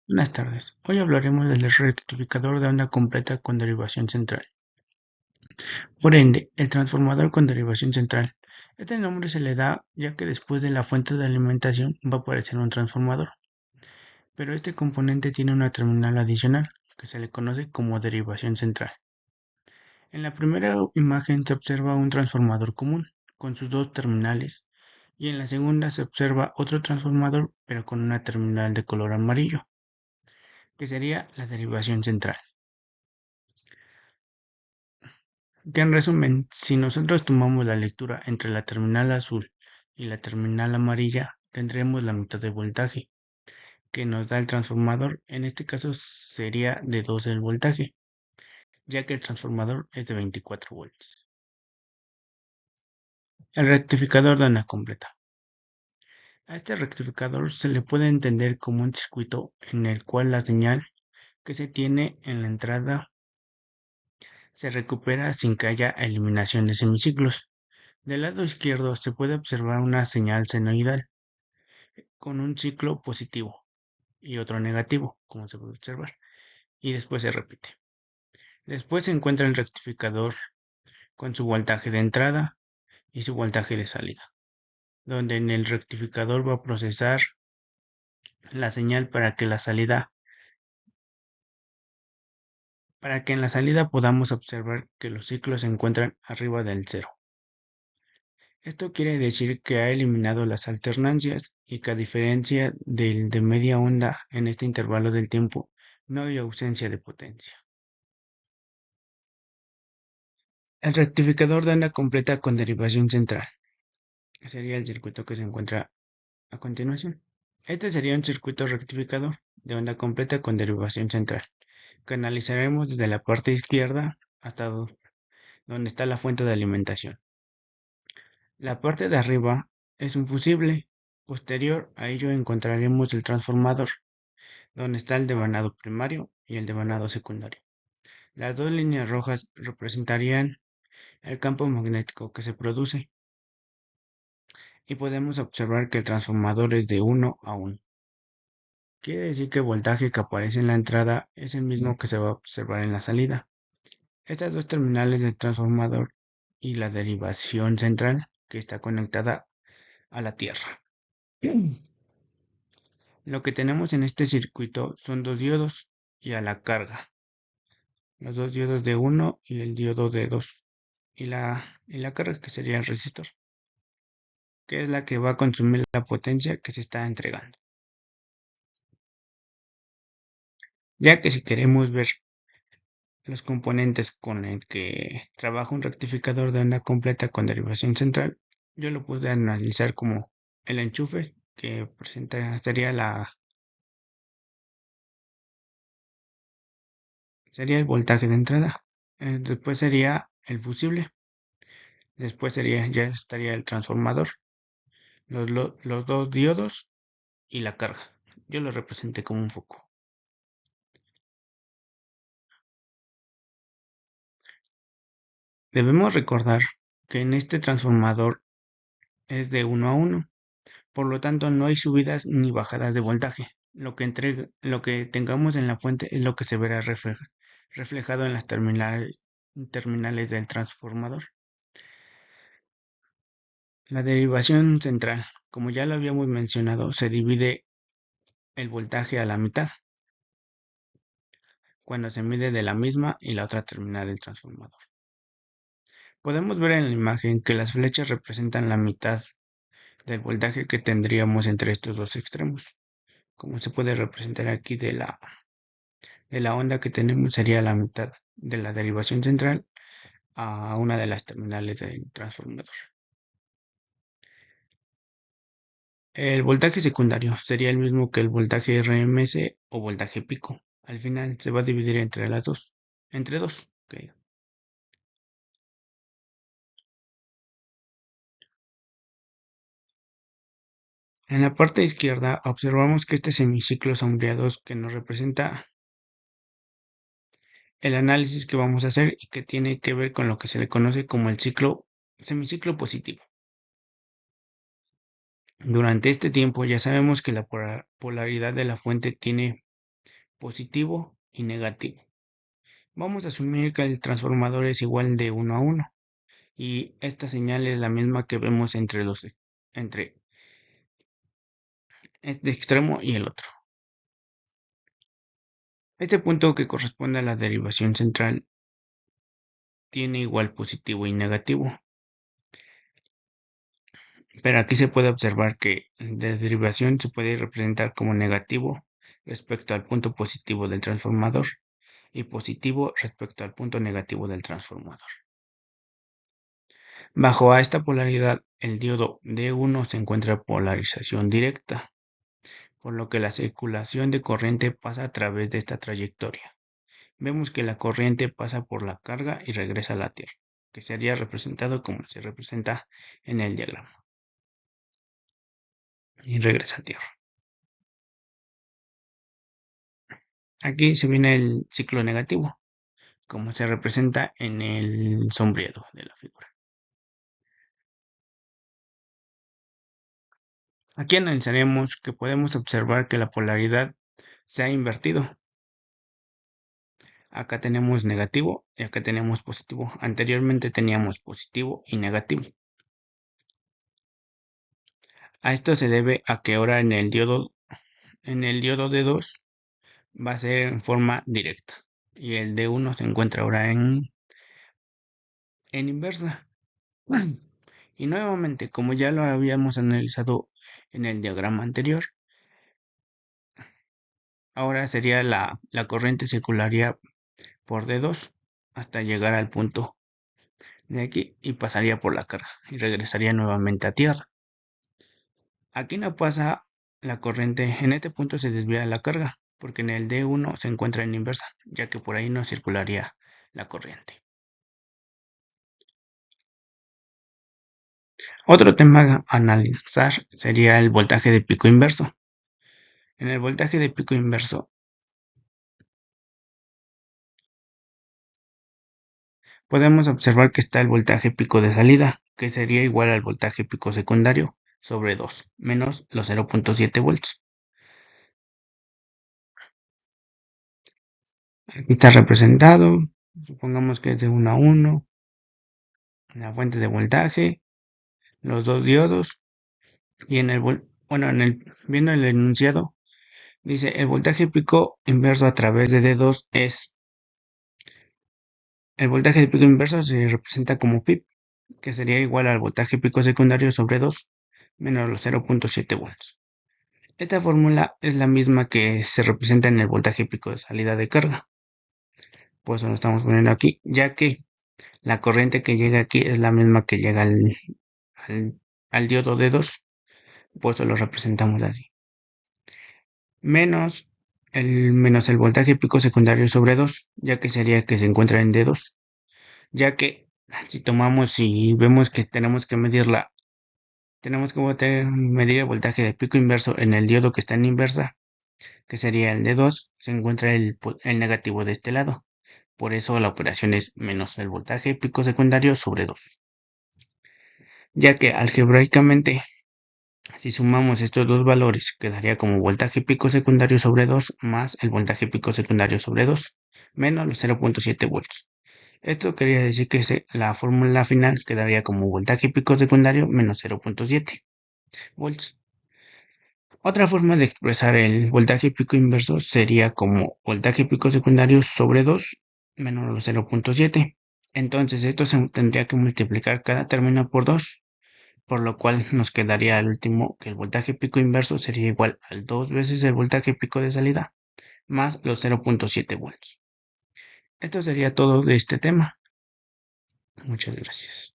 Buenas tardes. Hoy hablaremos del rectificador de onda completa con derivación central. Por ende, el transformador con derivación central. Este nombre se le da ya que después de la fuente de alimentación va a aparecer un transformador, pero este componente tiene una terminal adicional que se le conoce como derivación central. En la primera imagen se observa un transformador común con sus dos terminales y en la segunda se observa otro transformador pero con una terminal de color amarillo, que sería la derivación central. Que en resumen, si nosotros tomamos la lectura entre la terminal azul y la terminal amarilla, tendremos la mitad de voltaje que nos da el transformador. En este caso sería de 12 el voltaje, ya que el transformador es de 24 volts. El rectificador de onda completa. A este rectificador se le puede entender como un circuito en el cual la señal que se tiene en la entrada se recupera sin que haya eliminación de semiciclos. Del lado izquierdo se puede observar una señal senoidal con un ciclo positivo y otro negativo, como se puede observar, y después se repite. Después se encuentra el rectificador con su voltaje de entrada y su voltaje de salida, donde en el rectificador va a procesar la señal para que en la salida podamos observar que los ciclos se encuentran arriba del cero. Esto quiere decir que ha eliminado las alternancias y que a diferencia del de media onda en este intervalo del tiempo, no hay ausencia de potencia. El rectificador de onda completa con derivación central sería el circuito que se encuentra a continuación. Este sería un circuito rectificador de onda completa con derivación central, que analizaremos desde la parte izquierda hasta donde está la fuente de alimentación. La parte de arriba es un fusible. Posterior a ello encontraremos el transformador, donde está el devanado primario y el devanado secundario. Las dos líneas rojas representarían el campo magnético que se produce y podemos observar que el transformador es de 1 a 1. Quiere decir que el voltaje que aparece en la entrada es el mismo que se va a observar en la salida. Estas dos terminales del transformador y la derivación central que está conectada a la tierra. Lo que tenemos en este circuito son dos diodos y a la carga. Los dos diodos de 1 y el diodo de 2. Y la carga que sería el resistor, que es la que va a consumir la potencia que se está entregando. Ya que si queremos ver los componentes con el que trabaja un rectificador de onda completa con derivación central, yo lo puedo analizar como el enchufe que presenta sería el voltaje de entrada. Después sería el fusible. Después ya estaría el transformador, los dos diodos y la carga. Yo lo representé como un foco. Debemos recordar que en este transformador es de 1 a 1. Por lo tanto, no hay subidas ni bajadas de voltaje. Lo que tengamos en la fuente es lo que se verá reflejado en las terminales del transformador. La derivación central, como ya lo habíamos mencionado, se divide el voltaje a la mitad cuando se mide de la misma y la otra terminal del transformador. Podemos ver en la imagen que las flechas representan la mitad del voltaje que tendríamos entre estos dos extremos. Como se puede representar aquí de la onda que tenemos sería la mitad de la derivación central a una de las terminales del transformador. El voltaje secundario sería el mismo que el voltaje RMS o voltaje pico. Al final se va a dividir entre dos. Okay. En la parte izquierda observamos que este semiciclo sombreado que nos representa el análisis que vamos a hacer y que tiene que ver con lo que se le conoce como el semiciclo positivo. Durante este tiempo ya sabemos que la polaridad de la fuente tiene positivo y negativo. Vamos a asumir que el transformador es igual de 1 a 1 y esta señal es la misma que vemos entre este extremo y el otro. Este punto que corresponde a la derivación central tiene igual positivo y negativo. Pero aquí se puede observar que la derivación se puede representar como negativo respecto al punto positivo del transformador y positivo respecto al punto negativo del transformador. Bajo a esta polaridad, el diodo D1 se encuentra en polarización directa, por lo que la circulación de corriente pasa a través de esta trayectoria. Vemos que la corriente pasa por la carga y regresa a la Tierra, que sería representado como se representa en el diagrama, y regresa a Tierra. Aquí se viene el ciclo negativo, como se representa en el sombreado de la figura. Aquí analizaremos que podemos observar que la polaridad se ha invertido. Acá tenemos negativo y acá tenemos positivo. Anteriormente teníamos positivo y negativo. A esto se debe a que ahora en el diodo D2 va a ser en forma directa y el D1 se encuentra ahora en inversa. Y nuevamente, como ya lo habíamos analizado en el diagrama anterior, ahora sería la corriente circularía por D2 hasta llegar al punto de aquí y pasaría por la carga y regresaría nuevamente a tierra. Aquí no pasa la corriente, en este punto se desvía la carga, porque en el D1 se encuentra en inversa, ya que por ahí no circularía la corriente. Otro tema a analizar sería el voltaje de pico inverso. En el voltaje de pico inverso podemos observar que está el voltaje pico de salida, que sería igual al voltaje pico secundario sobre 2, menos los 0.7 volts. Aquí está representado, supongamos que es de 1 a 1, la fuente de voltaje, los dos diodos, y viendo el enunciado, dice el voltaje pico inverso a través de D2 el voltaje de pico inverso se representa como PIB, que sería igual al voltaje pico secundario sobre 2 menos los 0.7 volts. Esta fórmula es la misma que se representa en el voltaje pico de salida de carga. Por eso lo estamos poniendo aquí, ya que la corriente que llega aquí es la misma que llega al diodo D2. Por eso lo representamos así. Menos el voltaje pico secundario sobre 2, ya que sería que se encuentra en D2. Ya que si tomamos y vemos que tenemos que medir medir el voltaje de pico inverso en el diodo que está en inversa, que sería el D2, se encuentra el negativo de este lado. Por eso la operación es menos el voltaje pico secundario sobre 2. Ya que algebraicamente, si sumamos estos dos valores, quedaría como voltaje pico secundario sobre 2 más el voltaje pico secundario sobre 2, menos los 0.7 volts. Esto quería decir que la fórmula final quedaría como voltaje pico secundario menos 0.7 volts. Otra forma de expresar el voltaje pico inverso sería como voltaje pico secundario sobre 2 menos los 0.7. Entonces esto se tendría que multiplicar cada término por 2, por lo cual nos quedaría al último que el voltaje pico inverso sería igual al 2 veces el voltaje pico de salida más los 0.7 volts. Esto sería todo de este tema. Muchas gracias.